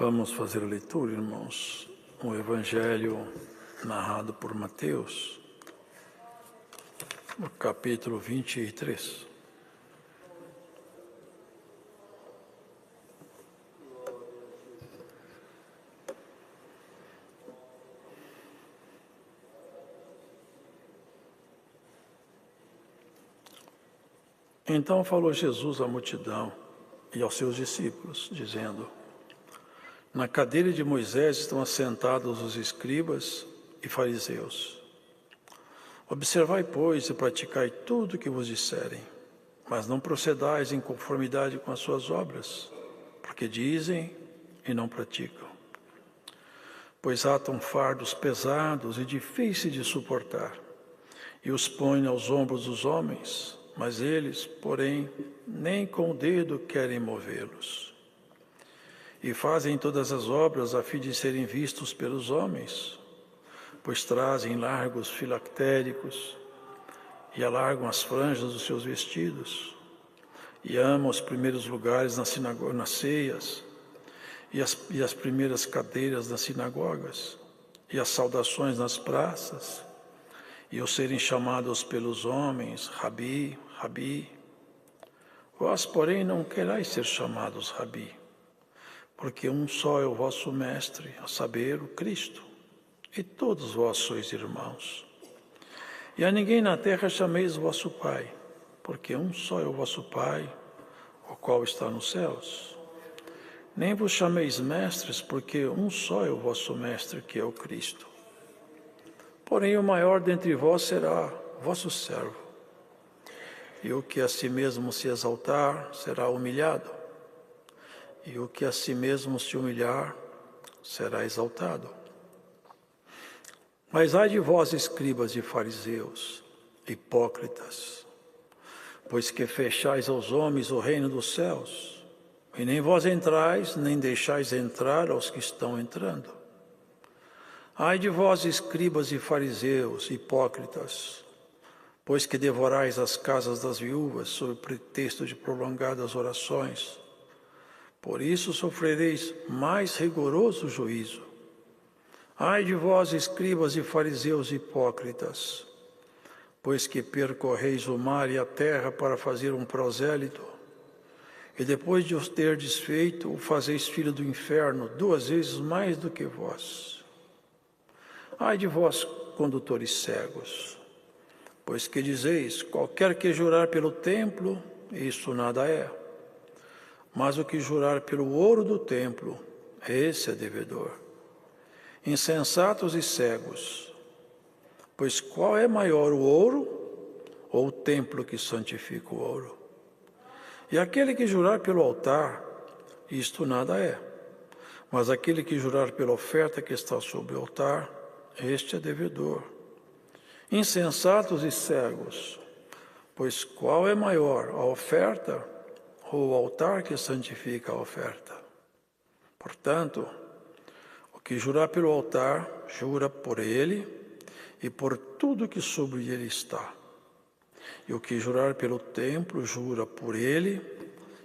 Vamos fazer a leitura, irmãos, o Evangelho narrado por Mateus, no capítulo 23. Então falou Jesus à multidão e aos seus discípulos, dizendo: Na cadeira de Moisés estão assentados os escribas e fariseus. Observai, pois, e praticai tudo o que vos disserem, mas não procedais em conformidade com as suas obras, porque dizem e não praticam. Pois atam fardos pesados e difíceis de suportar, e os põem aos ombros dos homens, mas eles, porém, nem com o dedo querem movê-los. E fazem todas as obras a fim de serem vistos pelos homens, pois trazem largos filactéricos e alargam as franjas dos seus vestidos, e amam os primeiros lugares nas ceias, e as primeiras cadeiras nas sinagogas, e as saudações nas praças, e os serem chamados pelos homens, Rabi, Rabi. Vós, porém, não querais ser chamados Rabi, porque um só é o vosso mestre, a saber, o Cristo, e todos vós sois irmãos. E a ninguém na terra chameis vosso Pai, porque um só é o vosso Pai, o qual está nos céus. Nem vos chameis mestres, porque um só é o vosso mestre, que é o Cristo. Porém, o maior dentre vós será vosso servo, e o que a si mesmo se exaltar será humilhado, e o que a si mesmo se humilhar será exaltado. Mas ai de vós, escribas e fariseus, hipócritas, pois que fechais aos homens o reino dos céus, e nem vós entrais, nem deixais entrar aos que estão entrando. Ai de vós, escribas e fariseus, hipócritas, pois que devorais as casas das viúvas sob pretexto de prolongadas orações. Por isso sofrereis mais rigoroso juízo. Ai de vós, escribas e fariseus hipócritas, pois que percorreis o mar e a terra para fazer um prosélito, e depois de os ter desfeito, o fazeis filho do inferno 2 vezes mais do que vós. Ai de vós, condutores cegos, pois que dizeis, qualquer que jurar pelo templo, isso nada é. Mas o que jurar pelo ouro do templo, esse é devedor. Insensatos e cegos, pois qual é maior, o ouro ou o templo que santifica o ouro? E aquele que jurar pelo altar, isto nada é. Mas aquele que jurar pela oferta que está sobre o altar, este é devedor. Insensatos e cegos, pois qual é maior, a oferta ou o altar que santifica a oferta? Portanto, o que jurar pelo altar, jura por ele e por tudo que sobre ele está. E o que jurar pelo templo, jura por ele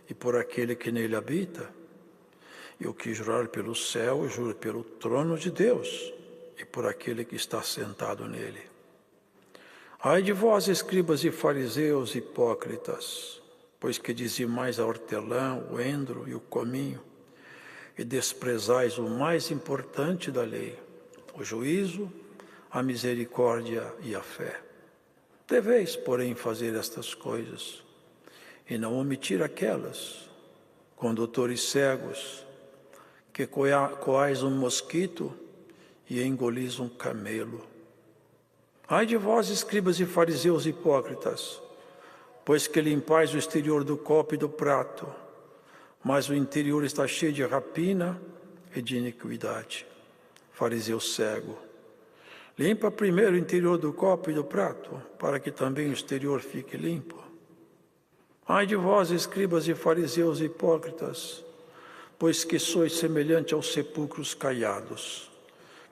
e por aquele que nele habita. E o que jurar pelo céu, jura pelo trono de Deus e por aquele que está sentado nele. Ai de vós, escribas e fariseus hipócritas, pois que dizimais a hortelã, o endro e o cominho, e desprezais o mais importante da lei, o juízo, a misericórdia e a fé. Deveis, porém, fazer estas coisas, e não omitir aquelas, condutores cegos, que coais um mosquito e engolis um camelo. Ai de vós, escribas e fariseus hipócritas, pois que limpais o exterior do copo e do prato, mas o interior está cheio de rapina e de iniquidade. Fariseu cego, limpa primeiro o interior do copo e do prato, para que também o exterior fique limpo. Ai de vós, escribas e fariseus hipócritas, pois que sois semelhante aos sepulcros caiados,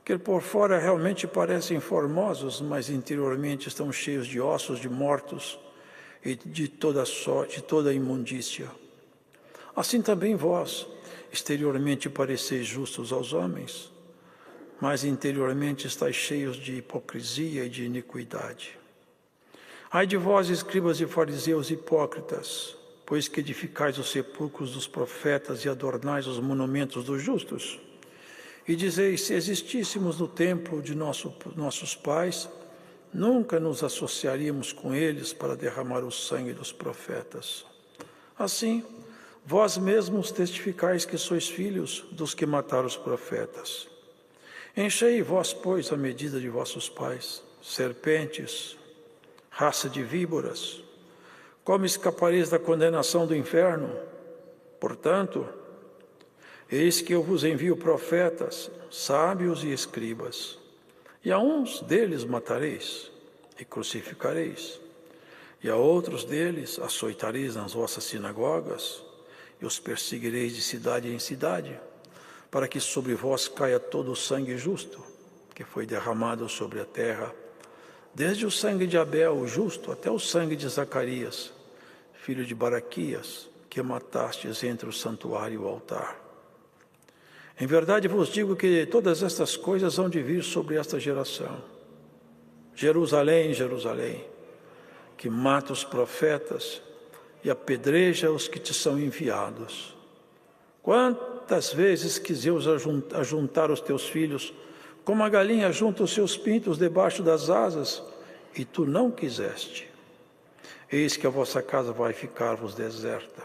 que por fora realmente parecem formosos, mas interiormente estão cheios de ossos de mortos e de toda sorte, de toda imundícia. Assim também vós, exteriormente pareceis justos aos homens, mas interiormente estáis cheios de hipocrisia e de iniquidade. Ai de vós, escribas e fariseus hipócritas, pois que edificais os sepulcros dos profetas e adornais os monumentos dos justos. E dizeis, se existíssemos no templo de nossos pais, nunca nos associaríamos com eles para derramar o sangue dos profetas. Assim, vós mesmos testificais que sois filhos dos que mataram os profetas. Enchei vós, pois, a medida de vossos pais, serpentes, raça de víboras, como escapareis da condenação do inferno? Portanto, eis que eu vos envio profetas, sábios e escribas, e a uns deles matareis e crucificareis, e a outros deles açoitareis nas vossas sinagogas, e os perseguireis de cidade em cidade, para que sobre vós caia todo o sangue justo, que foi derramado sobre a terra, desde o sangue de Abel, o justo, até o sangue de Zacarias, filho de Baraquias, que matastes entre o santuário e o altar. Em verdade vos digo que todas estas coisas hão de vir sobre esta geração. Jerusalém, Jerusalém, que mata os profetas e apedreja os que te são enviados. Quantas vezes quis eu ajuntar os teus filhos, como a galinha junta os seus pintos debaixo das asas, e tu não quiseste. Eis que a vossa casa vai ficar-vos deserta,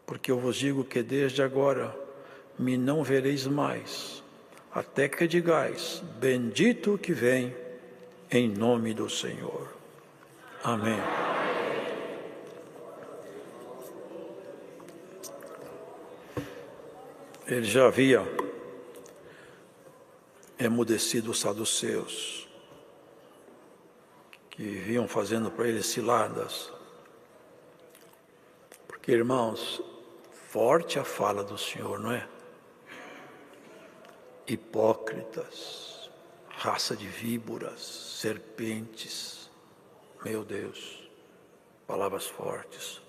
porque eu vos digo que desde agora me não vereis mais, até que digais, bendito o que vem, em nome do Senhor. Amém. Ele já havia emudecido os saduceus, que vinham fazendo para ele ciladas. Porque, irmãos, forte a fala do Senhor, não é? Hipócritas, raça de víboras, serpentes, meu Deus, palavras fortes.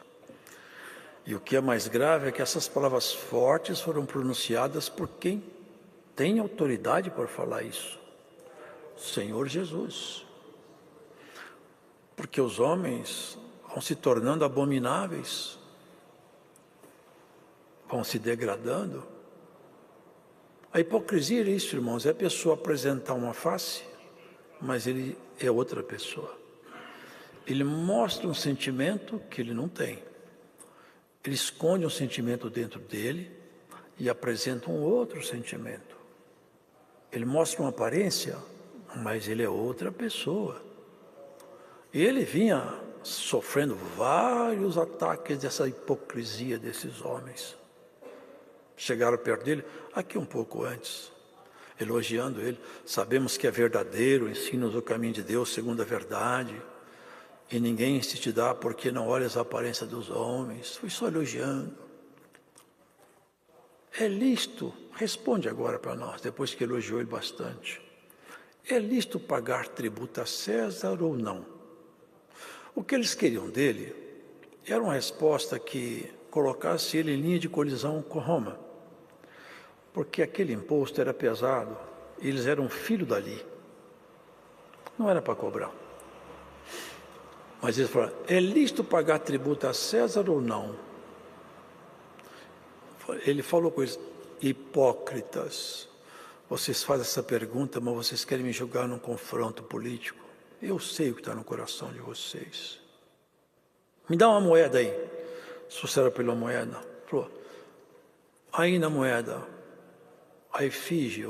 E o que é mais grave é que essas palavras fortes foram pronunciadas por quem tem autoridade para falar isso, o Senhor Jesus. Porque os homens vão se tornando abomináveis, vão se degradando. A hipocrisia é isso, irmãos, é a pessoa apresentar uma face, mas ele é outra pessoa. Ele mostra um sentimento que ele não tem. Ele esconde um sentimento dentro dele e apresenta um outro sentimento. Ele mostra uma aparência, mas ele é outra pessoa. E ele vinha sofrendo vários ataques dessa hipocrisia desses homens. Chegaram perto dele, aqui um pouco antes, elogiando ele. Sabemos que é verdadeiro, ensina-nos o caminho de Deus segundo a verdade. E ninguém se te dá porque não olhas a aparência dos homens. Fui só elogiando. É lícito, responde agora para nós, depois que elogiou ele bastante. É lícito pagar tributo a César ou não? O que eles queriam dele era uma resposta que colocasse ele em linha de colisão com Roma. Porque aquele imposto era pesado, eles eram filho dali. Não era para cobrar. Mas eles falaram, é lícito pagar tributo a César ou não? Ele falou coisas, hipócritas. Vocês fazem essa pergunta, mas vocês querem me julgar num confronto político? Eu sei o que está no coração de vocês. Me dá uma moeda aí. Trouxeram pela moeda. Falou, aí na moeda, a efígie,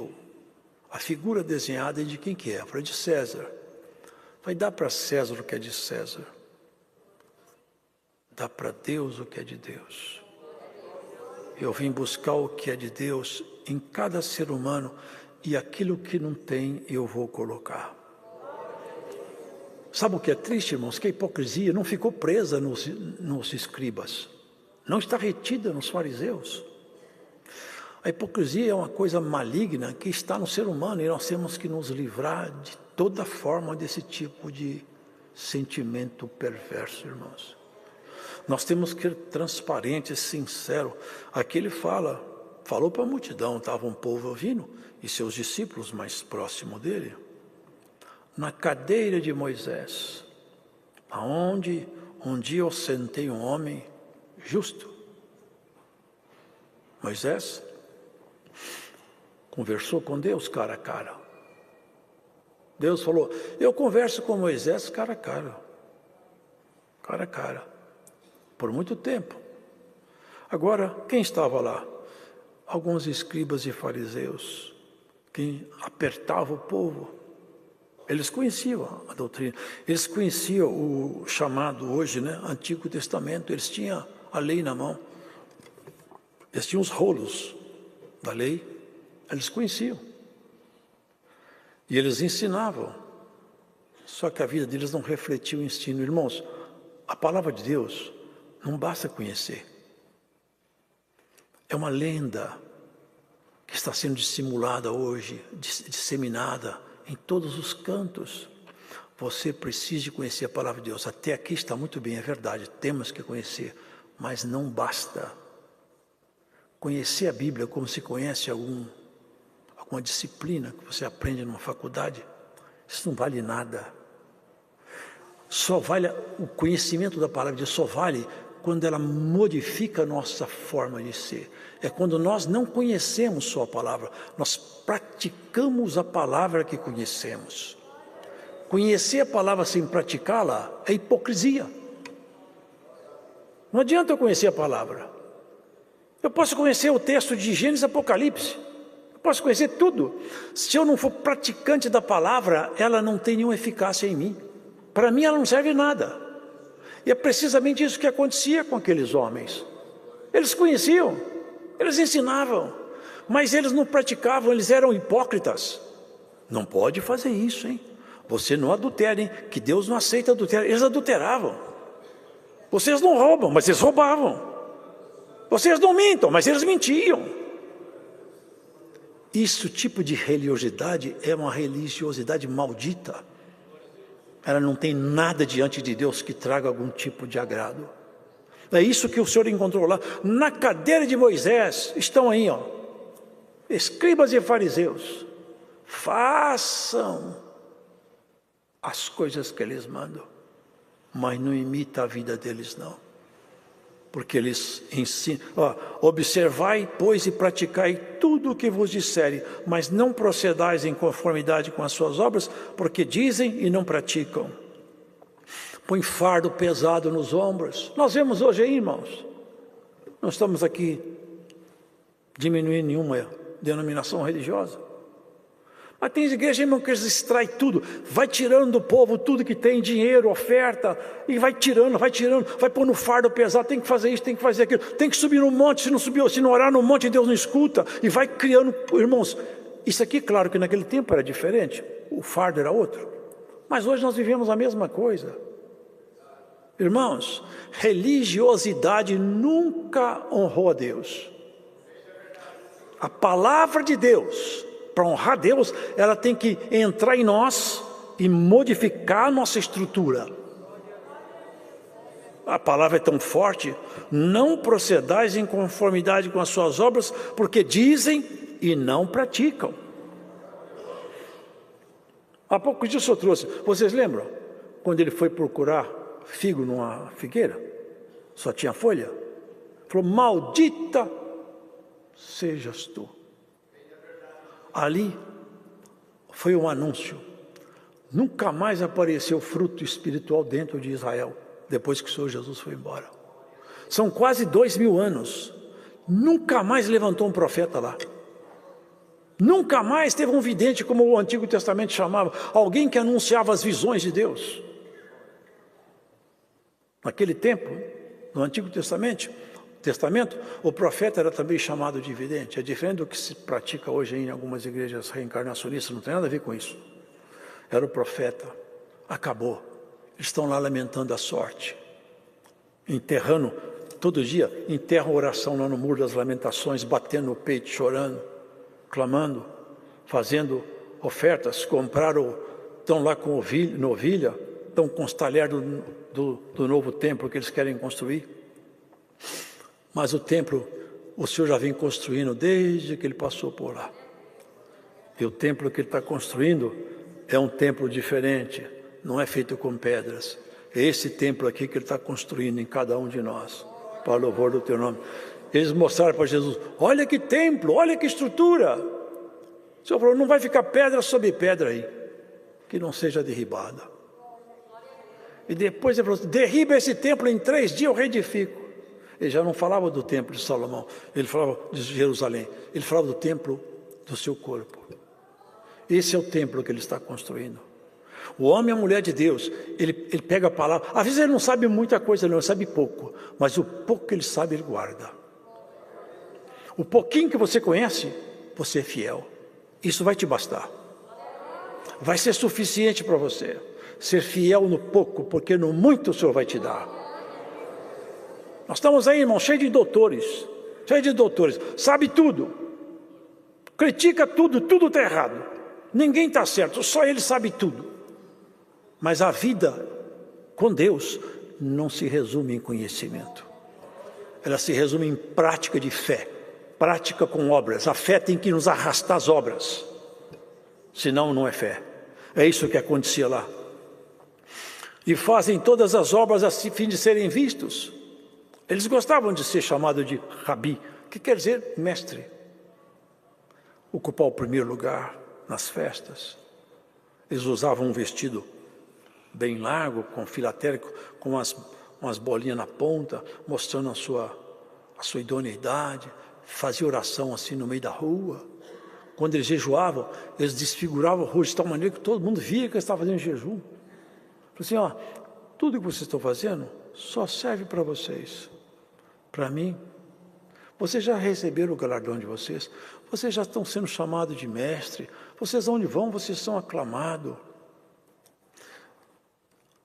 a figura desenhada é de quem que é? Falei, de César. Vai dar para César o que é de César. Dá para Deus o que é de Deus. Eu vim buscar o que é de Deus em cada ser humano e aquilo que não tem eu vou colocar. Sabe o que é triste, irmãos? Que a hipocrisia não ficou presa nos escribas. Não está retida nos fariseus. A hipocrisia é uma coisa maligna que está no ser humano e nós temos que nos livrar de toda forma desse tipo de sentimento perverso, irmãos. Nós temos que ser transparentes, sinceros. Aqui ele falou para a multidão, estava um povo ouvindo, e seus discípulos mais próximos dele. Na cadeira de Moisés, aonde um dia eu sentei um homem justo. Moisés conversou com Deus cara a cara. Deus falou, eu converso com Moisés cara a cara. Cara a cara. Por muito tempo. Agora, quem estava lá? Alguns escribas e fariseus, que apertavam o povo. Eles conheciam a doutrina, eles conheciam o chamado hoje, né, Antigo Testamento, eles tinham a lei na mão. Eles tinham os rolos da lei, eles conheciam. E eles ensinavam. Só que a vida deles não refletia o ensino. Irmãos, a palavra de Deus não basta conhecer. É uma lenda que está sendo dissimulada hoje, disseminada em todos os cantos. Você precisa conhecer a palavra de Deus. Até aqui está muito bem, é verdade, temos que conhecer, mas não basta. Conhecer a Bíblia como se conhece alguma disciplina que você aprende numa faculdade, isso não vale nada. Só vale o conhecimento da palavra de Deus, só vale quando ela modifica a nossa forma de ser. É quando nós não conhecemos só a palavra, nós praticamos a palavra que conhecemos. Conhecer a palavra sem praticá-la é hipocrisia. Não adianta eu conhecer a palavra. Eu posso conhecer o texto de Gênesis e Apocalipse. Eu posso conhecer tudo. Se eu não for praticante da palavra, ela não tem nenhuma eficácia em mim. Para mim ela não serve nada. E é precisamente isso que acontecia com aqueles homens. Eles conheciam, eles ensinavam, mas eles não praticavam, eles eram hipócritas. Não pode fazer isso, hein? Você não adultera, hein? Que Deus não aceita adultério. Eles adulteravam. Vocês não roubam, mas eles roubavam. Vocês não mintam, mas eles mentiam. Isso tipo de religiosidade é uma religiosidade maldita. Ela não tem nada diante de Deus que traga algum tipo de agrado. É isso que o Senhor encontrou lá. Na cadeira de Moisés, estão aí, ó, escribas e fariseus. Façam as coisas que eles mandam, mas não imita a vida deles, não. Porque eles ensinam, observai, pois, e praticai tudo o que vos disserem, mas não procedais em conformidade com as suas obras, porque dizem e não praticam. Põe fardo pesado nos ombros. Nós vemos hoje aí, irmãos, não estamos aqui diminuindo nenhuma denominação religiosa. Mas tem igrejas, irmão, que eles extraem tudo, vai tirando do povo tudo que tem, dinheiro, oferta, e vai tirando, vai pôr no fardo pesado, tem que fazer isso, tem que fazer aquilo, tem que subir no monte, se não orar no monte, Deus não escuta, e vai criando, irmãos, isso aqui, claro que naquele tempo era diferente, o fardo era outro, mas hoje nós vivemos a mesma coisa. Irmãos, religiosidade nunca honrou a Deus. A palavra de Deus, para honrar Deus, ela tem que entrar em nós e modificar a nossa estrutura. A palavra é tão forte, não procedais em conformidade com as suas obras, porque dizem e não praticam. Há pouco disso eu trouxe, vocês lembram? Quando ele foi procurar figo numa figueira, só tinha folha, falou, maldita sejas tu. Ali foi um anúncio. Nunca mais apareceu fruto espiritual dentro de Israel, depois que o Senhor Jesus foi embora. São quase 2000 anos. Nunca mais levantou um profeta lá. Nunca mais teve um vidente, como o Antigo Testamento chamava, alguém que anunciava as visões de Deus. Naquele tempo, no Antigo Testamento, o profeta era também chamado de vidente. É diferente do que se pratica hoje em algumas igrejas reencarnacionistas, não tem nada a ver com isso. Era o profeta, acabou. Estão lá lamentando a sorte, enterrando, todo dia, enterram oração lá no Muro das Lamentações, batendo no peito, chorando, clamando, fazendo ofertas, estão lá com novilha, estão com os talheres do novo templo que eles querem construir. Mas o templo, o Senhor já vem construindo desde que Ele passou por lá. E o templo que Ele está construindo é um templo diferente, não é feito com pedras. É esse templo aqui que Ele está construindo em cada um de nós, para o louvor do Teu nome. Eles mostraram para Jesus, olha que templo, olha que estrutura. O Senhor falou, não vai ficar pedra sobre pedra aí, que não seja derribada. E depois Ele falou, derriba esse templo em 3 dias, eu reedifico. Ele já não falava do templo de Salomão, ele falava de Jerusalém, ele falava do templo do seu corpo. Esse é o templo que ele está construindo. O homem e a mulher de Deus, ele pega a palavra, às vezes ele não sabe muita coisa, ele sabe pouco, mas o pouco que ele sabe, ele guarda. O pouquinho que você conhece, você é fiel. Isso vai te bastar. Vai ser suficiente para você. Ser fiel no pouco, porque no muito o Senhor vai te dar. Nós estamos aí, irmão, cheio de doutores. Sabe tudo. Critica tudo, tudo está errado. Ninguém está certo, só ele sabe tudo. Mas a vida com Deus não se resume em conhecimento. Ela se resume em prática de fé. Prática com obras. A fé tem que nos arrastar às obras. Senão não é fé. É isso que acontecia lá. E fazem todas as obras a fim de serem vistos. Eles gostavam de ser chamados de rabi, que quer dizer mestre. Ocupar o primeiro lugar nas festas. Eles usavam um vestido bem largo, com filatérico, com umas bolinhas na ponta, mostrando a sua idoneidade. Fazia oração assim no meio da rua. Quando eles jejuavam, eles desfiguravam a rua de tal maneira que todo mundo via que eles estavam fazendo jejum. Assim, ó, tudo que vocês estão fazendo só serve para vocês. Para mim, vocês já receberam o galardão de vocês. Vocês já estão sendo chamados de mestre. Vocês onde vão, vocês são aclamados.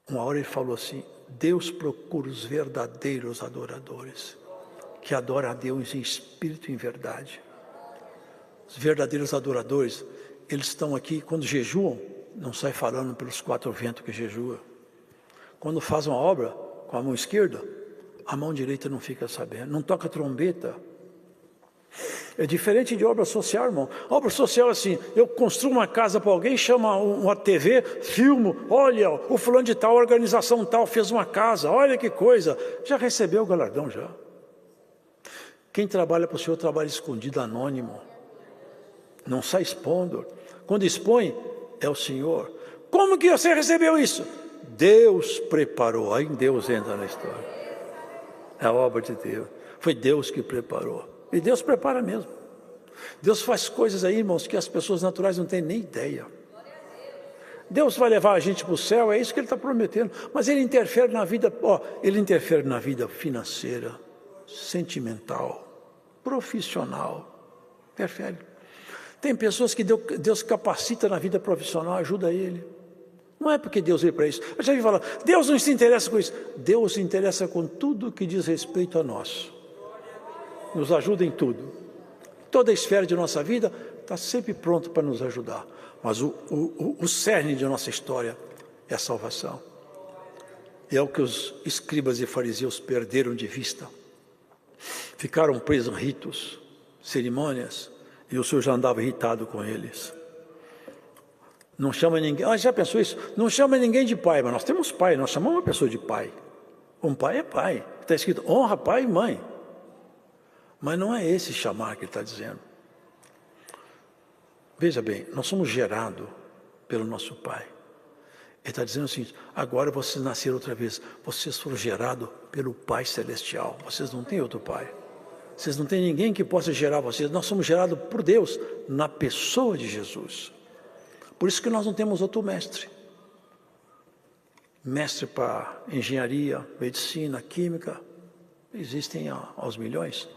Uma hora ele falou assim, Deus procura os verdadeiros adoradores, que adoram a Deus em espírito e em verdade. Os verdadeiros adoradores, eles estão aqui, quando jejuam, não sai falando pelos 4 ventos que jejua. Quando faz uma obra com a mão esquerda, a mão direita não fica sabendo, não toca trombeta. É diferente de obra social, irmão. Obra social é assim, eu construo uma casa para alguém, chama uma TV, filmo, olha, o fulano de tal, organização tal, fez uma casa, olha que coisa, já recebeu o galardão já. Quem trabalha para o Senhor trabalha escondido, anônimo. Não sai expondo. Quando expõe, é o Senhor. Como que você recebeu isso? Deus preparou. Aí Deus entra na história. É a obra de Deus. Foi Deus que preparou. E Deus prepara mesmo. Deus faz coisas aí, irmãos, que as pessoas naturais não têm nem ideia. Deus vai levar a gente para o céu, é isso que Ele está prometendo. Mas Ele interfere na vida, Ele interfere na vida financeira, sentimental, profissional. Interfere. Tem pessoas que Deus capacita na vida profissional, ajuda ele. Não é porque Deus veio para isso. Eu já vi falar, Deus não se interessa com isso. Deus se interessa com tudo que diz respeito a nós. Nos ajuda em tudo. Toda a esfera de nossa vida está sempre pronto para nos ajudar. Mas o cerne de nossa história é a salvação. É o que os escribas e fariseus perderam de vista. Ficaram presos em ritos, cerimônias, e o Senhor já andava irritado com eles. Não chama ninguém, já pensou isso? Não chama ninguém de pai, mas nós temos pai, nós chamamos uma pessoa de pai. Um pai é pai, está escrito honra pai e mãe. Mas não é esse chamar que ele está dizendo. Veja bem, nós somos gerados pelo nosso pai. Ele está dizendo o seguinte, agora vocês nasceram outra vez, vocês foram gerados pelo Pai Celestial, vocês não têm outro pai. Vocês não têm ninguém que possa gerar vocês, nós somos gerados por Deus, na pessoa de Jesus. Por isso que nós não temos outro mestre. Mestre para engenharia, medicina, química, existem aos milhões.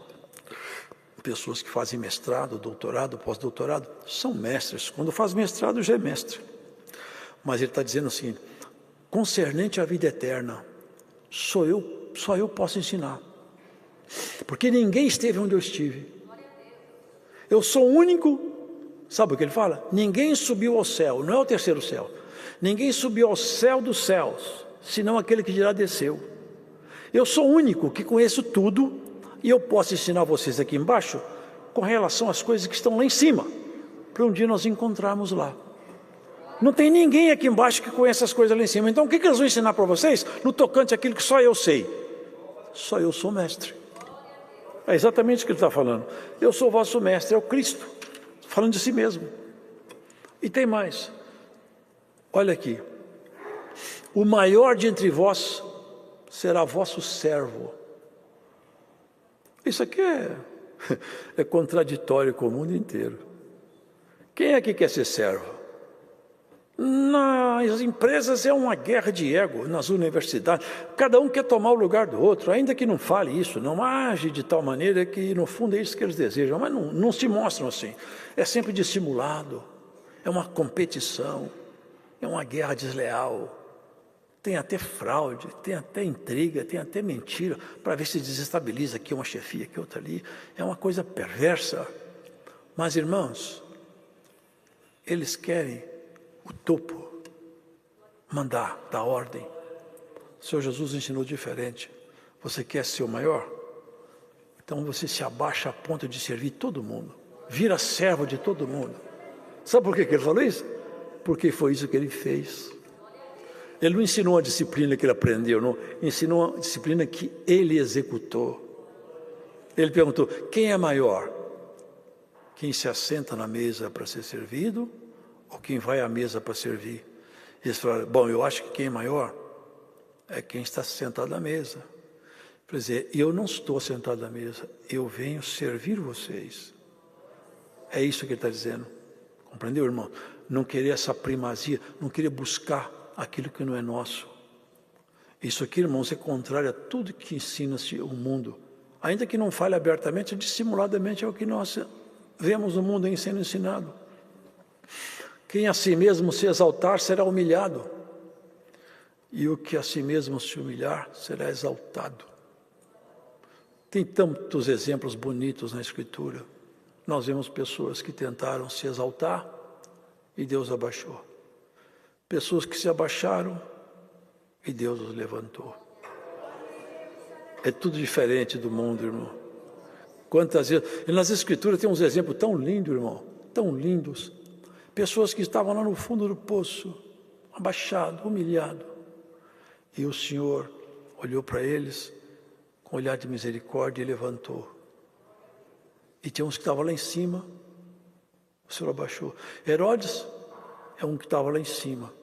Pessoas que fazem mestrado, doutorado, pós-doutorado, são mestres. Quando faz mestrado já é mestre. Mas ele está dizendo assim, concernente à vida eterna, só eu posso ensinar. Porque ninguém esteve onde eu estive. Eu sou o único, sabe o que ele fala? Ninguém subiu ao céu, não é o terceiro céu. Ninguém subiu ao céu dos céus, senão aquele que dirá desceu. Eu sou o único que conheço tudo, E eu posso ensinar vocês aqui embaixo com relação às coisas que estão lá em cima, para um dia nós encontrarmos lá. Não tem ninguém aqui embaixo que conhece as coisas lá em cima. Então o que eles vão ensinar para vocês? No tocante àquilo que só eu sei. Só eu sou mestre. É exatamente o que ele está falando. Eu sou vosso mestre, é o Cristo, falando de si mesmo. E tem mais. Olha aqui. O maior de entre vós será vosso servo. Isso aqui é contraditório com o mundo inteiro. Quem é que quer ser servo? Nas empresas é uma guerra de ego, nas universidades. Cada um quer tomar o lugar do outro, ainda que não fale isso, não age de tal maneira que, no fundo, é isso que eles desejam. Mas não se mostram assim. É sempre dissimulado, é uma competição, é uma guerra desleal. Tem até fraude, tem até intriga, tem até mentira, para ver se desestabiliza aqui uma chefia, aqui outra ali. É uma coisa perversa. Mas, irmãos, eles querem o topo, mandar, dar ordem. O Senhor Jesus ensinou diferente. Você quer ser o maior? Então você se abaixa a ponto de servir todo mundo. Vira servo de todo mundo. Sabe por que ele falou isso? Porque foi isso que ele fez. Ele não ensinou a disciplina que ele aprendeu, não. Ensinou a disciplina que ele executou. Ele perguntou, quem é maior? Quem se assenta na mesa para ser servido ou quem vai à mesa para servir? Eles falaram, bom, eu acho que quem é maior é quem está sentado à mesa. Quer dizer, eu não estou sentado à mesa, eu venho servir vocês. É isso que ele está dizendo. Compreendeu, irmão? Não querer essa primazia, não querer buscar aquilo que não é nosso. Isso aqui, irmãos, é contrário a tudo que ensina-se o mundo. Ainda que não fale abertamente, dissimuladamente é o que nós vemos no mundo sendo ensinado. Quem a si mesmo se exaltar será humilhado, e o que a si mesmo se humilhar será exaltado. Tem tantos exemplos bonitos na Escritura. Nós vemos pessoas que tentaram se exaltar e Deus abaixou. Pessoas que se abaixaram e Deus os levantou. É tudo diferente do mundo, irmão. Quantas vezes... E nas Escrituras tem uns exemplos tão lindos, irmão, tão lindos. Pessoas que estavam lá no fundo do poço, abaixado, humilhado. E o Senhor olhou para eles com um olhar de misericórdia e levantou. E tinha uns que estavam lá em cima, o Senhor abaixou. Herodes é um que estava lá em cima.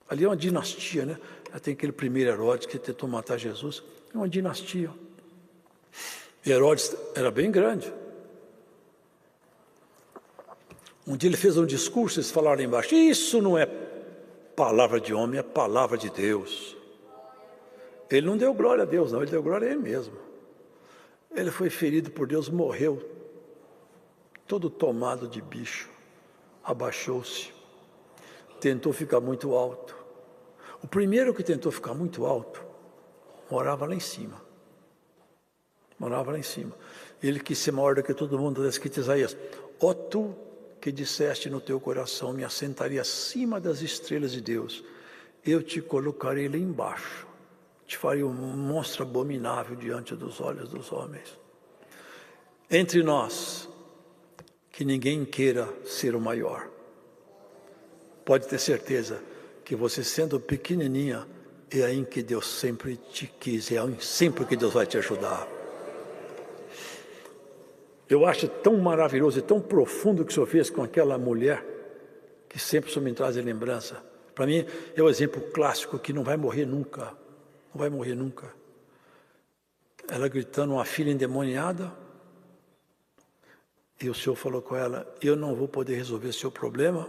Ali é uma dinastia, né? Tem aquele primeiro Herodes que tentou matar Jesus. É uma dinastia. E Herodes era bem grande. Um dia ele fez um discurso, eles falaram lá embaixo, isso não é palavra de homem, é palavra de Deus. Ele não deu glória a Deus, não, ele deu glória a ele mesmo. Ele foi ferido por Deus, morreu, todo tomado de bicho, abaixou-se, tentou ficar muito alto. O primeiro que tentou ficar muito alto, morava lá em cima. Morava lá em cima. Ele quis ser maior do que todo mundo, está escrito em Isaías, ó tu que disseste no teu coração, me assentaria acima das estrelas de Deus, eu te colocarei lá embaixo, te farei um monstro abominável diante dos olhos dos homens. Entre nós, que ninguém queira ser o maior. Pode ter certeza que você sendo pequenininha, é aí que Deus sempre te quis, é aí sempre que Deus vai te ajudar. Eu acho tão maravilhoso e tão profundo o que o Senhor fez com aquela mulher, que sempre só me traz a lembrança. Para mim, é o exemplo clássico que não vai morrer nunca. Não vai morrer nunca. Ela gritando, uma filha endemoniada, e o Senhor falou com ela, eu não vou poder resolver seu problema,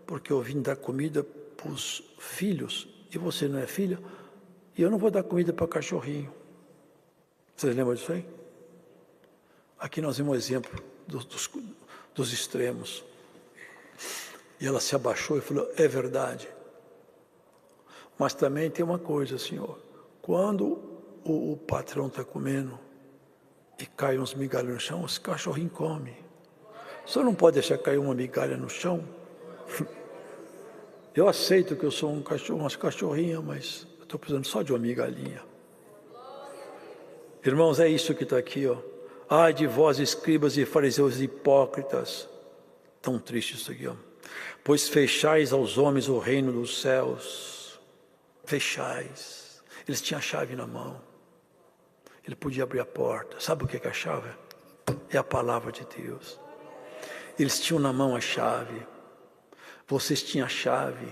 porque eu vim dar comida para os filhos, e você não é filha, e eu não vou dar comida para cachorrinho. Vocês lembram disso aí? Aqui nós vemos um exemplo dos extremos. E ela se abaixou e falou, é verdade. Mas também tem uma coisa, Senhor. Quando o patrão está comendo e cai uns migalhas no chão, os cachorrinhos comem. O Senhor não pode deixar cair uma migalha no chão? Eu aceito que eu sou umas cachorrinhas, mas eu estou precisando só de uma migalhinha. Irmãos, é isso que está aqui, ó. Ai de vós, escribas e fariseus hipócritas. Tão triste isso aqui, ó. Pois fechais aos homens o reino dos céus. Fechais. Eles tinham a chave na mão. Ele podia abrir a porta. Sabe o que é a chave? É a palavra de Deus. Eles tinham na mão a chave. Vocês tinham a chave.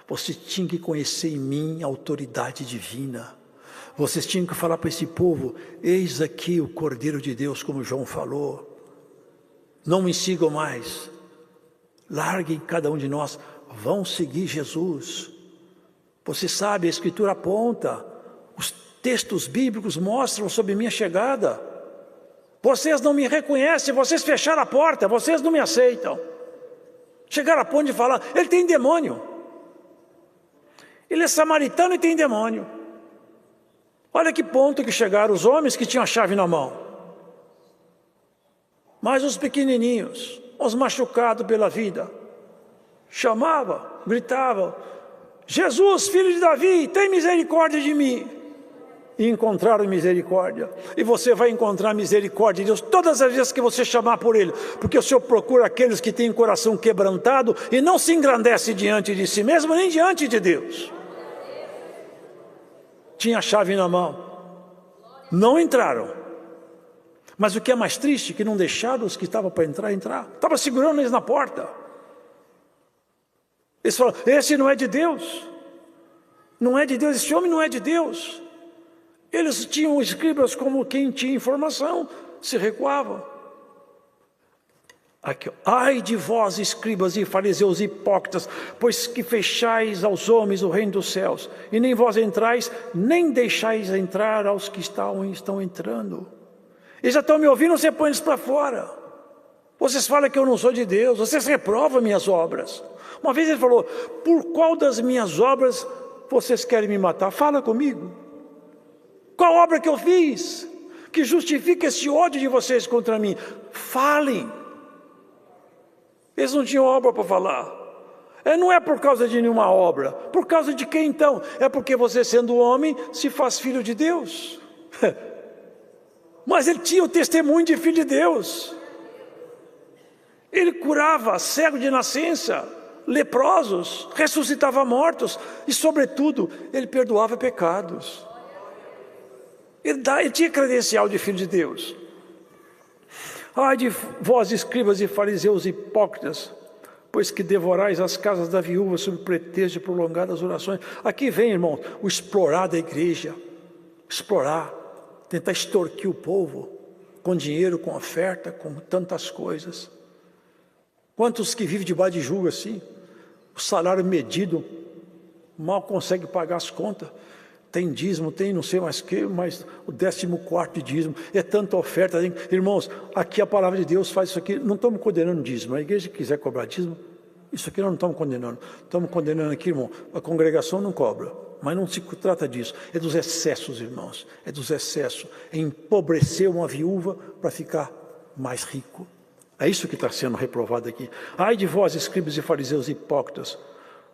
Vocês tinham que conhecer em mim a autoridade divina. Vocês tinham que falar para esse povo: eis aqui o Cordeiro de Deus, como João falou. Não me sigam mais. Larguem cada um de nós. Vão seguir Jesus. Você sabe, a Escritura aponta. Os textos bíblicos mostram sobre minha chegada. Vocês não me reconhecem, vocês fecharam a porta, vocês não me aceitam. Chegaram a ponto de falar: ele tem demônio. Ele é samaritano e tem demônio. Olha que ponto que chegaram os homens que tinham a chave na mão. Mas os pequenininhos, os machucados pela vida, chamavam, gritavam: Jesus, filho de Davi, tem misericórdia de mim. E encontraram misericórdia. E você vai encontrar misericórdia de Deus todas as vezes que você chamar por Ele. Porque o Senhor procura aqueles que têm o coração quebrantado e não se engrandece diante de si mesmo, nem diante de Deus. Tinha a chave na mão. Não entraram. Mas o que é mais triste, que não deixaram os que estavam para entrar. Estava segurando eles na porta. Eles falaram: esse não é de Deus. Não é de Deus, esse homem não é de Deus. Eles tinham escribas como quem tinha informação, se recuavam. Aqui, ai de vós, escribas e fariseus hipócritas, pois que fechais aos homens o reino dos céus, e nem vós entrais, nem deixais entrar aos que estão entrando. Eles já estão me ouvindo, você põe eles para fora. Vocês falam que eu não sou de Deus, vocês reprovam minhas obras. Uma vez ele falou: por qual das minhas obras vocês querem me matar? Fala comigo. Qual obra que eu fiz que justifica esse ódio de vocês contra mim? Falem. Eles não tinham obra para falar. Não é por causa de nenhuma obra. Por causa de quem então? É porque você, sendo homem, se faz filho de Deus. Mas ele tinha o testemunho de filho de Deus. Ele curava cego de nascença, leprosos, ressuscitava mortos e, sobretudo, ele perdoava pecados. Ele tinha credencial de filho de Deus. Ai de vós, escribas e fariseus hipócritas, pois que devorais as casas da viúva sob pretexto de prolongadas orações. Aqui vem, irmão, o explorar da igreja. Explorar, tentar extorquir o povo com dinheiro, com oferta, com tantas coisas. Quantos que vivem debaixo de julgo assim? O salário medido, mal consegue pagar as contas. Tem dízimo, tem não sei mais o que, mas o 14º dízimo, é tanta oferta. Irmãos, aqui a palavra de Deus faz isso aqui. Não estamos condenando dízimo. A igreja que quiser cobrar dízimo, isso aqui nós não estamos condenando. Estamos condenando aqui, irmão, a congregação não cobra. Mas não se trata disso. É dos excessos, irmãos. É dos excessos. É empobrecer uma viúva para ficar mais rico. É isso que está sendo reprovado aqui. Ai de vós, escribas e fariseus hipócritas,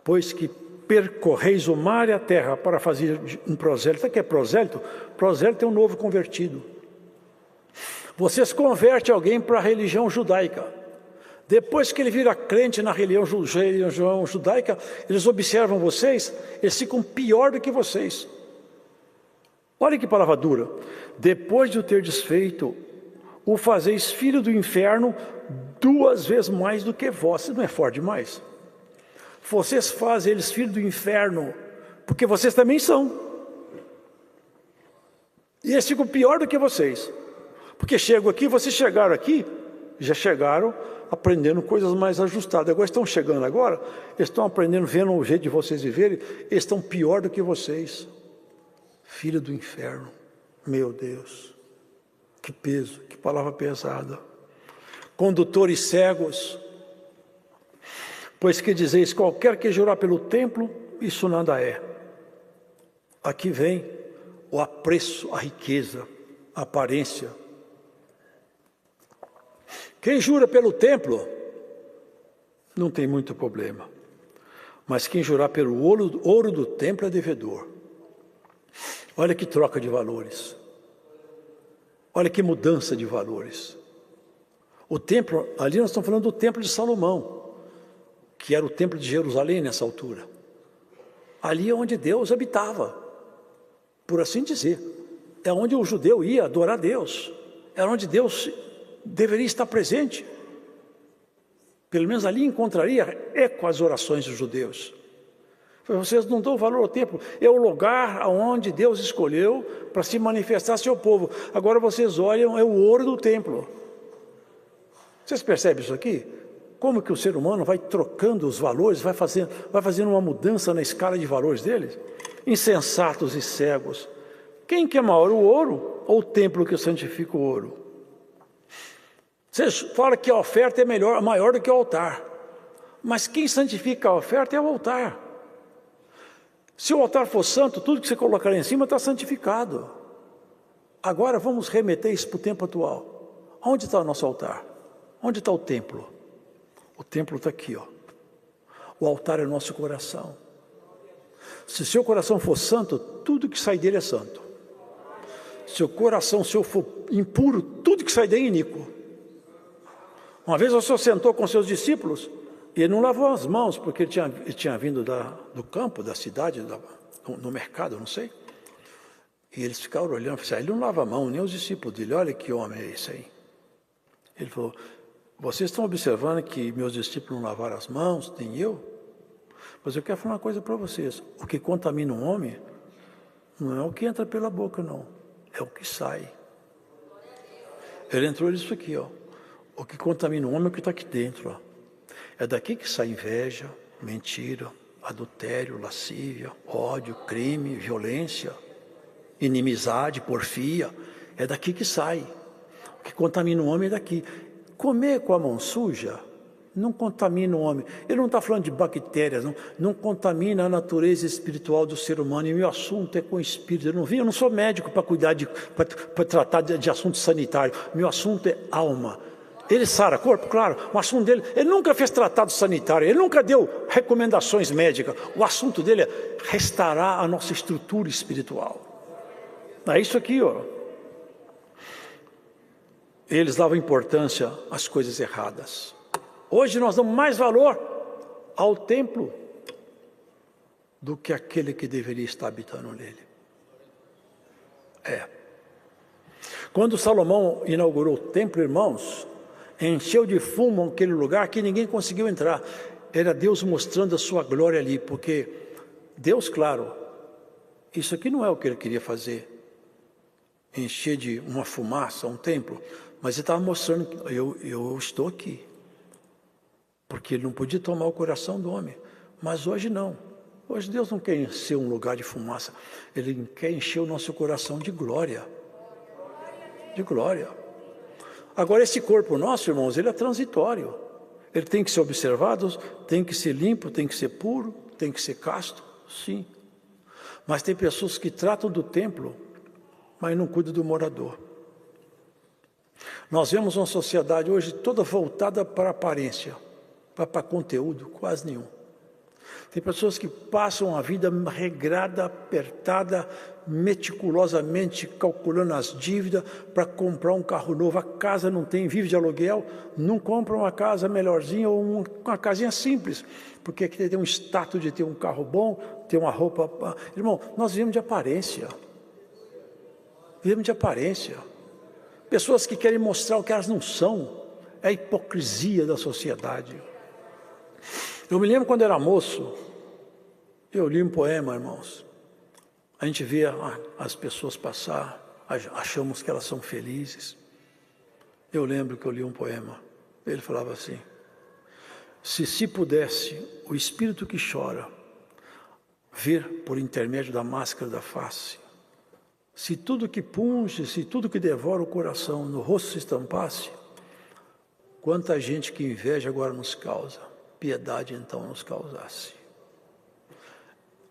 pois que percorreis o mar e a terra para fazer um prosélito. Sabe o que é prosélito? Prosélito é um novo convertido. Vocês convertem alguém para a religião judaica. Depois que ele vira crente na religião judaica, eles observam vocês, eles ficam pior do que vocês. Olha que palavra dura. Depois de o ter desfeito, o fazeis filho do inferno 2 vezes mais do que vós. Isso não é forte demais? Vocês fazem eles filhos do inferno, porque vocês também são. E eles ficam pior do que vocês. Porque chegam aqui, vocês chegaram aqui, já chegaram aprendendo coisas mais ajustadas. Agora estão chegando agora, eles estão aprendendo, vendo o jeito de vocês viverem, eles estão pior do que vocês. Filho do inferno. Meu Deus, que peso, que palavra pesada. Condutores cegos, pois que dizeis, qualquer que jurar pelo templo, isso nada é. Aqui vem o apreço, a riqueza, a aparência. Quem jura pelo templo, não tem muito problema. Mas quem jurar pelo ouro do templo é devedor. Olha que troca de valores. Olha que mudança de valores. O templo, ali nós estamos falando do templo de Salomão, que era o templo de Jerusalém nessa altura. Ali é onde Deus habitava, por assim dizer. É onde o judeu ia adorar Deus. É onde Deus deveria estar presente. Pelo menos ali encontraria eco às orações dos judeus. Vocês não dão valor ao templo. É o lugar onde Deus escolheu para se manifestar seu povo. Agora vocês olham, é o ouro do templo. Vocês percebem isso aqui? Como que o ser humano vai trocando os valores, vai fazendo uma mudança na escala de valores deles? Insensatos e cegos. Quem que é maior, o ouro ou o templo que santifica o ouro? Vocês falam que a oferta é maior do que o altar. Mas quem santifica a oferta é o altar. Se o altar for santo, tudo que você colocar lá em cima está santificado. Agora vamos remeter isso para o tempo atual. Onde está o nosso altar? Onde está o templo? O templo está aqui, ó. O altar é o nosso coração. Se seu coração for santo, tudo que sai dele é santo. Se o coração seu for impuro, tudo que sai dele é iníquo. Uma vez o Senhor sentou com seus discípulos e ele não lavou as mãos, porque ele tinha vindo do campo, da cidade, no mercado, não sei. E eles ficaram olhando e falaram, ele não lava a mão, nem os discípulos dele, olha que homem é esse aí. Ele falou, vocês estão observando que meus discípulos não lavaram as mãos, nem eu? Mas eu quero falar uma coisa para vocês, o que contamina um homem não é o que entra pela boca, não, é o que sai. Ele entrou nisso aqui, ó. O que contamina o homem é o que está aqui dentro, ó. É daqui que sai inveja, mentira, adultério, lascívia, ódio, crime, violência, inimizade, porfia. É daqui que sai. O que contamina o homem é daqui. Comer com a mão suja não contamina o homem. Ele não está falando de bactérias, não contamina a natureza espiritual do ser humano. E meu assunto é com o espírito. Eu não sou médico para cuidar para tratar de assunto sanitário. Meu assunto é alma. Ele sara corpo, claro, o assunto dele, ele nunca fez tratado sanitário, ele nunca deu recomendações médicas, o assunto dele é restaurar a nossa estrutura espiritual. É isso aqui, ó. Eles davam importância às coisas erradas. Hoje nós damos mais valor ao templo do que aquele que deveria estar habitando nele. Quando Salomão inaugurou o templo, irmãos, encheu de fumo aquele lugar que ninguém conseguiu entrar. Era Deus mostrando a sua glória ali, porque Deus, claro, isso aqui não é o que ele queria fazer, encher de uma fumaça um templo, mas ele estava mostrando, eu estou aqui, porque ele não podia tomar o coração do homem, mas hoje não. Hoje Deus não quer encher um lugar de fumaça, ele quer encher o nosso coração de glória. De glória. Agora, esse corpo nosso, irmãos, ele é transitório. Ele tem que ser observado, tem que ser limpo, tem que ser puro, tem que ser casto, sim. Mas tem pessoas que tratam do templo, mas não cuidam do morador. Nós vemos uma sociedade hoje toda voltada para a aparência, para conteúdo, quase nenhum. Tem pessoas que passam a vida regrada, apertada, meticulosamente calculando as dívidas para comprar um carro novo. A casa não tem, vive de aluguel, não compra uma casa melhorzinha ou uma casinha simples, porque aqui tem um status de ter um carro bom, ter uma roupa... Irmão, nós vivemos de aparência. Vivemos de aparência. Pessoas que querem mostrar o que elas não são. É a hipocrisia da sociedade. Eu me lembro quando era moço, eu li um poema, irmãos. A gente via as pessoas passar, achamos que elas são felizes. Eu lembro que eu li um poema, ele falava assim, se pudesse o espírito que chora ver por intermédio da máscara da face, se tudo que punge, se tudo que devora o coração no rosto se estampasse, quanta gente que inveja agora nos causa, piedade então nos causasse.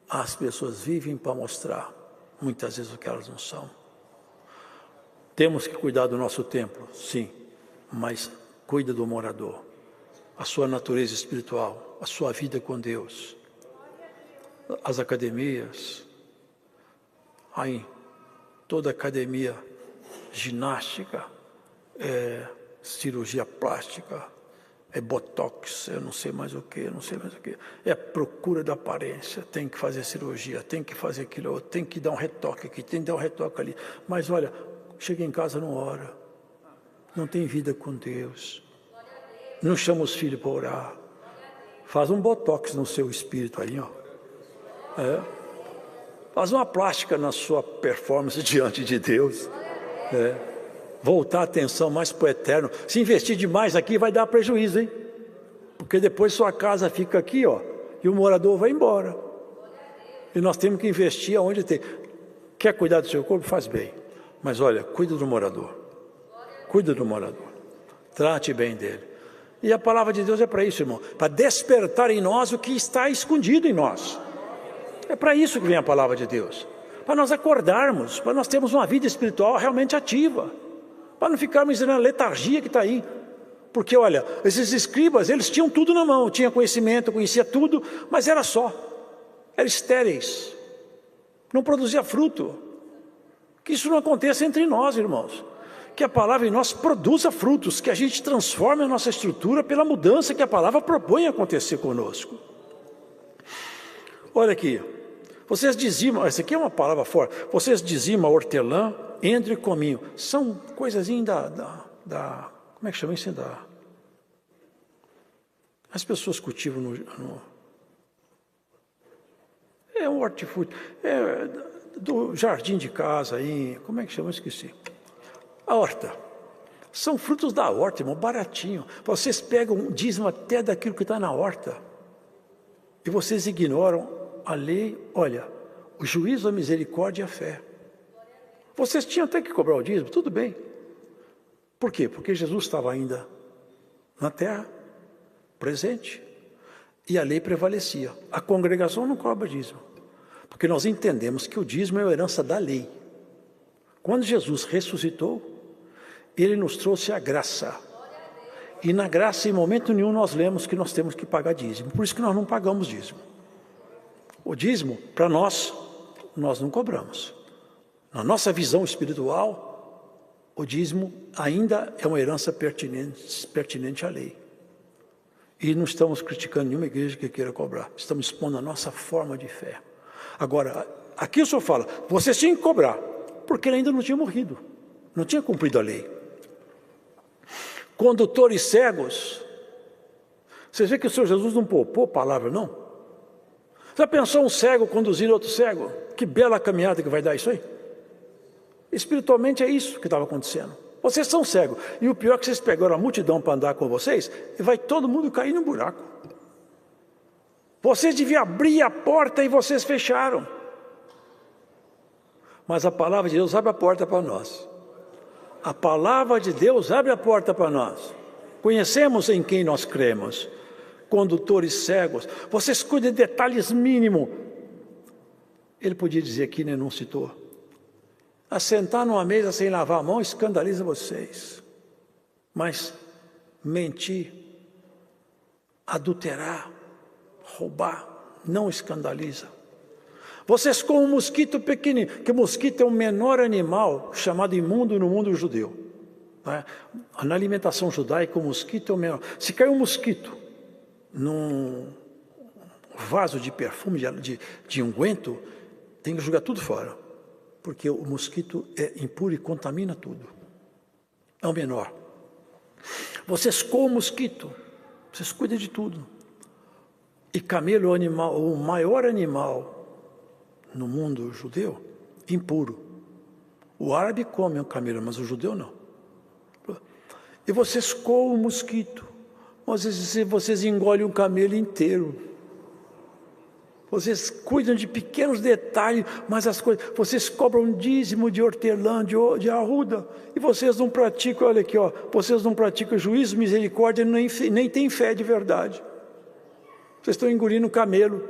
As pessoas vivem para mostrar, muitas vezes, o que elas não são. Temos que cuidar do nosso templo, sim, mas cuida do morador, a sua natureza espiritual, a sua vida com Deus. As academias, aí, toda academia ginástica, é cirurgia plástica, é botox, eu não sei mais o que, é procura da aparência, tem que fazer cirurgia, tem que fazer aquilo, tem que dar um retoque aqui, tem que dar um retoque ali. Mas olha, chega em casa, não ora, não tem vida com Deus, não chama os filhos para orar, faz um botox no seu espírito aí, ó. Faz uma plástica na sua performance diante de Deus. Voltar a atenção mais para o eterno. Se investir demais aqui vai dar prejuízo, hein? Porque depois sua casa fica aqui, ó, e o morador vai embora. E nós temos que investir aonde tem. Quer cuidar do seu corpo? Faz bem. Mas olha, cuida do morador. Cuida do morador. Trate bem dele. E a palavra de Deus é para isso, irmão. Para despertar em nós o que está escondido em nós. É para isso que vem a palavra de Deus. Para nós acordarmos, para nós termos uma vida espiritual realmente ativa. Para não ficarmos na letargia que está aí. Porque, olha, esses escribas, eles tinham tudo na mão. Tinha conhecimento, conhecia tudo, mas era só. Eram estéreis. Não produzia fruto. Que isso não aconteça entre nós, irmãos. Que a palavra em nós produza frutos. Que a gente transforme a nossa estrutura pela mudança que a palavra propõe acontecer conosco. Olha aqui. Vocês dizimam, essa aqui é uma palavra forte, vocês dizimam hortelã, entre e cominho. São coisazinhas como é que chama isso? As pessoas cultivam é um hortifruti, do jardim de casa aí, como é que chama? Esqueci. A horta. São frutos da horta, irmão, baratinho. Vocês pegam, dízimo até daquilo que está na horta. E vocês ignoram a lei, olha, o juízo, a misericórdia e a fé. Vocês tinham até que cobrar o dízimo, tudo bem. Por quê? Porque Jesus estava ainda na terra, presente, e a lei prevalecia. A congregação não cobra dízimo, porque nós entendemos que o dízimo é a herança da lei. Quando Jesus ressuscitou, Ele nos trouxe a graça. E na graça, em momento nenhum, nós lemos que nós temos que pagar dízimo. Por isso que nós não pagamos dízimo. O dízimo, para nós não cobramos. Na nossa visão espiritual, o dízimo ainda é uma herança pertinente à lei. E não estamos criticando nenhuma igreja que queira cobrar. Estamos expondo a nossa forma de fé. Agora, aqui o senhor fala, vocês tinham que cobrar, porque ele ainda não tinha morrido. Não tinha cumprido a lei. Condutores cegos. Vocês veem que o Senhor Jesus não poupou palavra, não? Já pensou um cego conduzindo outro cego? Que bela caminhada que vai dar isso aí? Espiritualmente é isso que estava acontecendo. Vocês são cegos. E o pior é que vocês pegaram a multidão para andar com vocês e vai todo mundo cair no buraco. Vocês deviam abrir a porta e vocês fecharam. Mas a palavra de Deus abre a porta para nós. A palavra de Deus abre a porta para nós. Conhecemos em quem nós cremos. Condutores cegos, vocês cuidem de detalhes mínimos. Ele podia dizer aqui, né, não citou. Assentar numa mesa sem lavar a mão escandaliza vocês. Mas mentir, adulterar, roubar, não escandaliza. Vocês comem um mosquito pequenininho, que o mosquito é o menor animal chamado imundo no mundo judeu. Na alimentação judaica, o mosquito é o menor. Se cai um mosquito num vaso de perfume, de unguento, tem que jogar tudo fora, porque o mosquito é impuro e contamina tudo. É o menor. Vocês comem mosquito, vocês cuidam de tudo. E camelo é o animal, o maior animal no mundo judeu, impuro. O árabe come o camelo, mas o judeu não. E vocês comem mosquito. Vocês engolem um camelo inteiro. Vocês cuidam de pequenos detalhes, mas as coisas, vocês cobram dízimo de hortelã, de arruda, e vocês não praticam, olha aqui, ó, vocês não praticam juízo, misericórdia, nem têm fé de verdade. Vocês estão engolindo camelo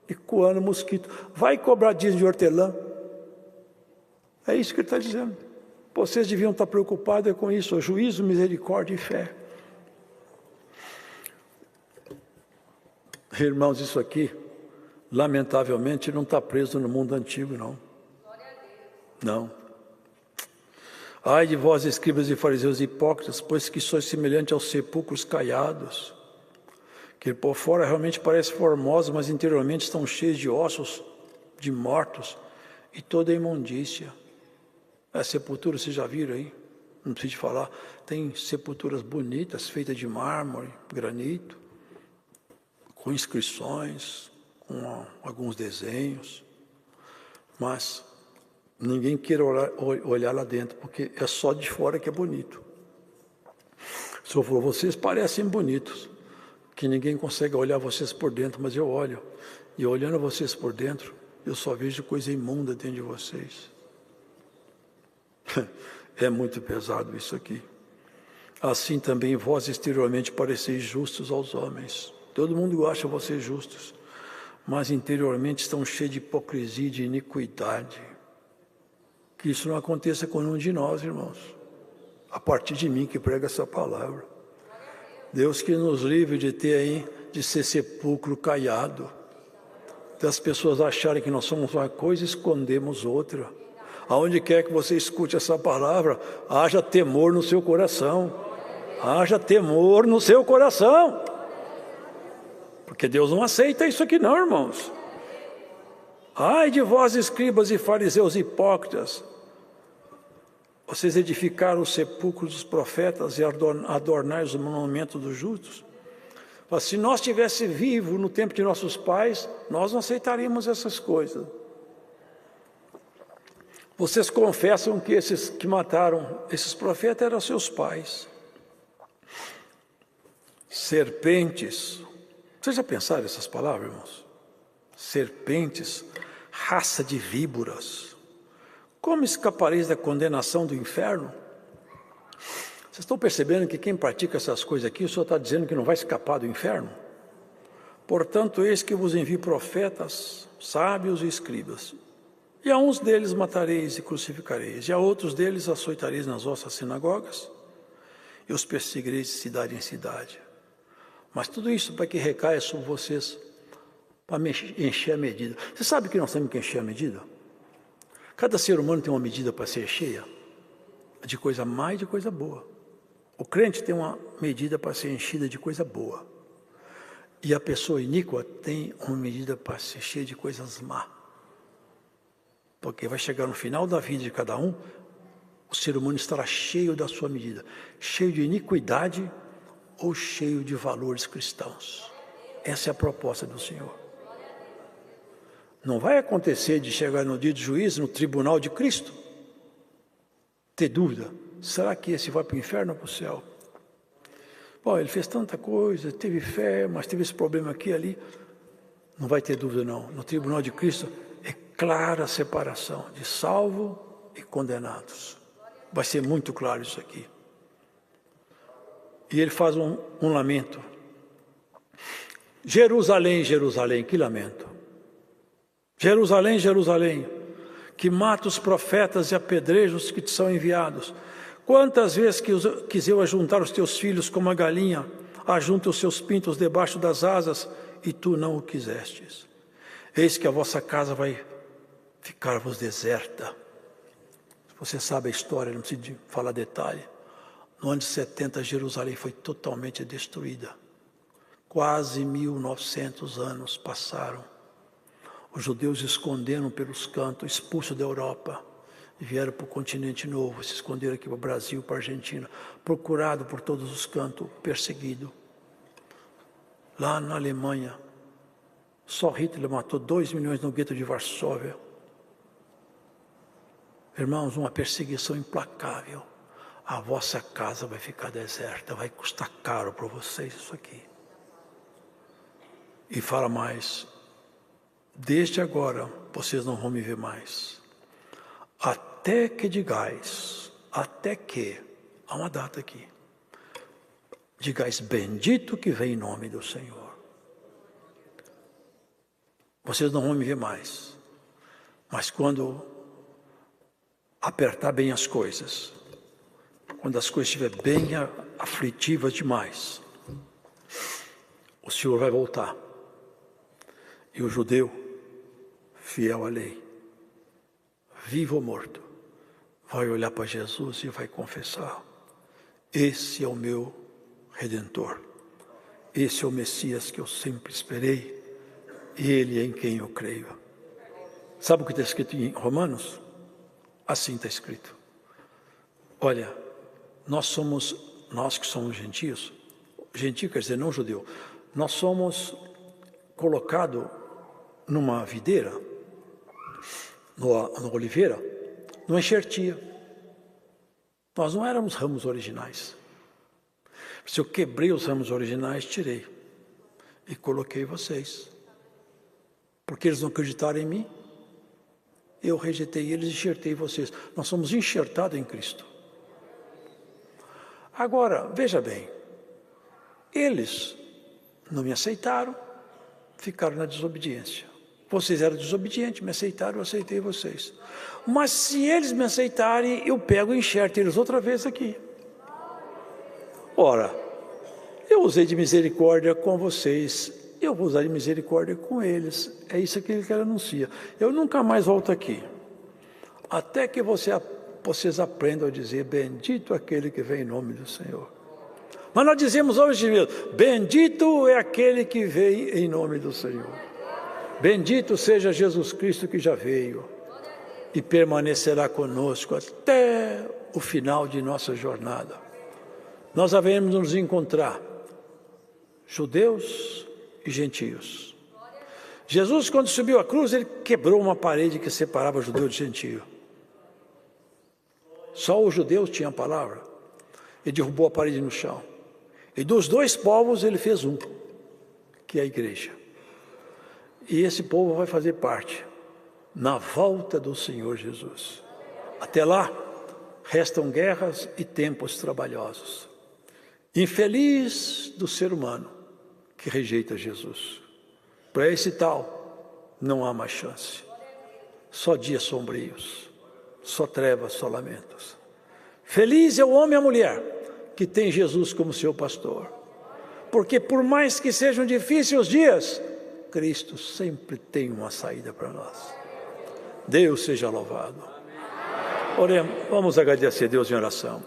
e coando mosquito. Vai cobrar dízimo de hortelã. É isso que ele está dizendo. Vocês deviam estar preocupados com isso, juízo, misericórdia e fé. Irmãos, isso aqui, lamentavelmente, não está preso no mundo antigo, não. Não. Ai de vós, escribas e fariseus hipócritas, pois que sois semelhantes aos sepulcros caiados, que por fora realmente parecem formosos, mas interiormente estão cheios de ossos, de mortos e toda imundícia. A sepultura, vocês já viram aí? Não preciso falar. Tem sepulturas bonitas, feitas de mármore, granito, com inscrições, com alguns desenhos, mas ninguém queira olhar lá dentro, porque é só de fora que é bonito. O Senhor falou, vocês parecem bonitos, que ninguém consegue olhar vocês por dentro, mas eu olho. E olhando vocês por dentro, eu só vejo coisa imunda dentro de vocês. É muito pesado isso aqui. Assim também vós exteriormente pareceis justos aos homens. Todo mundo acha vocês justos, mas interiormente estão cheios de hipocrisia e de iniquidade. Que isso não aconteça com nenhum de nós, irmãos. A partir de mim que prega essa palavra. Deus que nos livre de ter aí, de ser sepulcro caiado. Das pessoas acharem que nós somos uma coisa e escondemos outra. Aonde quer que você escute essa palavra, haja temor no seu coração. Haja temor no seu coração. Porque Deus não aceita isso aqui não, irmãos. Ai de vós, escribas e fariseus hipócritas, vocês edificaram os sepulcros dos profetas e adornais os monumentos dos justos. Mas se nós estivéssemos vivos no tempo de nossos pais, nós não aceitaríamos essas coisas. Vocês confessam que esses que mataram esses profetas eram seus pais. Serpentes. Vocês já pensaram essas palavras, irmãos? Serpentes, raça de víboras. Como escapareis da condenação do inferno? Vocês estão percebendo que quem pratica essas coisas aqui, o Senhor está dizendo que não vai escapar do inferno? Portanto, eis que vos envio profetas, sábios e escribas. E a uns deles matareis e crucificareis, e a outros deles açoitareis nas vossas sinagogas, e os perseguireis de cidade em cidade. Mas tudo isso para que recaia sobre vocês, para encher a medida. Você sabe que nós temos que encher a medida? Cada ser humano tem uma medida para ser cheia, de coisa má e de coisa boa. O crente tem uma medida para ser enchida de coisa boa. E a pessoa iníqua tem uma medida para ser cheia de coisas má. Porque vai chegar no final da vida de cada um, o ser humano estará cheio da sua medida. Cheio de iniquidade ou cheio de valores cristãos. Essa é a proposta do Senhor. Não vai acontecer de chegar no dia de juízo, no tribunal de Cristo, ter dúvida, será que esse vai para o inferno ou para o céu? Bom, ele fez tanta coisa, teve fé, mas teve esse problema aqui e ali. Não vai ter dúvida não, no tribunal de Cristo é clara a separação de salvo e condenados. Vai ser muito claro isso aqui. E ele faz um lamento. Jerusalém, Jerusalém, que lamento. Jerusalém, Jerusalém, que mata os profetas e apedreja os que te são enviados. Quantas vezes quis eu ajuntar os teus filhos como a galinha ajunta os seus pintos debaixo das asas, e tu não o quisestes. Eis que a vossa casa vai ficar-vos deserta. Você sabe a história, não preciso falar detalhe. No ano de 70, Jerusalém foi totalmente destruída. Quase 1900 anos passaram. Os judeus esconderam pelos cantos, expulsos da Europa, e vieram para o continente novo, se esconderam aqui para o Brasil, para a Argentina, procurado por todos os cantos, perseguido. Lá na Alemanha, só Hitler matou 2 milhões no gueto de Varsóvia. Irmãos, uma perseguição implacável. A vossa casa vai ficar deserta, vai custar caro para vocês isso aqui. E fala mais, desde agora vocês não vão me ver mais. Até que digais, até que, há uma data aqui, digais bendito que vem em nome do Senhor. Vocês não vão me ver mais, mas quando apertar bem as coisas, quando as coisas estiverem bem aflitivas demais, o Senhor vai voltar. E o judeu, fiel à lei, vivo ou morto, vai olhar para Jesus e vai confessar: esse é o meu Redentor, esse é o Messias que eu sempre esperei, e Ele é em quem eu creio. Sabe o que está escrito em Romanos? Assim está escrito: olha, nós que somos gentios, gentio quer dizer não judeu, nós somos colocados numa videira, numa oliveira, numa enxertia. Nós não éramos ramos originais. Se eu quebrei os ramos originais, tirei e coloquei vocês. Porque eles não acreditaram em mim, eu rejeitei eles e enxertei vocês. Nós somos enxertados em Cristo. Agora, veja bem, eles não me aceitaram, ficaram na desobediência. Vocês eram desobedientes, me aceitaram, eu aceitei vocês. Mas se eles me aceitarem, eu pego e enxerto eles outra vez aqui. Ora, eu usei de misericórdia com vocês, eu vou usar de misericórdia com eles. É isso que ele anuncia. Eu nunca mais volto aqui, até que vocês aprendam a dizer: bendito aquele que vem em nome do Senhor. Mas nós dizemos hoje mesmo: bendito é aquele que vem em nome do Senhor. Bendito seja Jesus Cristo que já veio e permanecerá conosco até o final de nossa jornada. Nós haveremos nos encontrar, judeus e gentios. Jesus, quando subiu à cruz, ele quebrou uma parede que separava judeu de gentio. Só os judeus tinham a palavra. Ele derrubou a parede no chão. E dos dois povos ele fez um, que é a igreja. E esse povo vai fazer parte na volta do Senhor Jesus. Até lá, restam guerras e tempos trabalhosos. Infeliz do ser humano que rejeita Jesus. Para esse tal, não há mais chance. Só dias sombrios, só trevas, só lamentos. Feliz é o homem e a mulher que tem Jesus como seu pastor. Porque por mais que sejam difíceis os dias, Cristo sempre tem uma saída para nós. Deus seja louvado. Oremos, vamos agradecer a Deus em oração.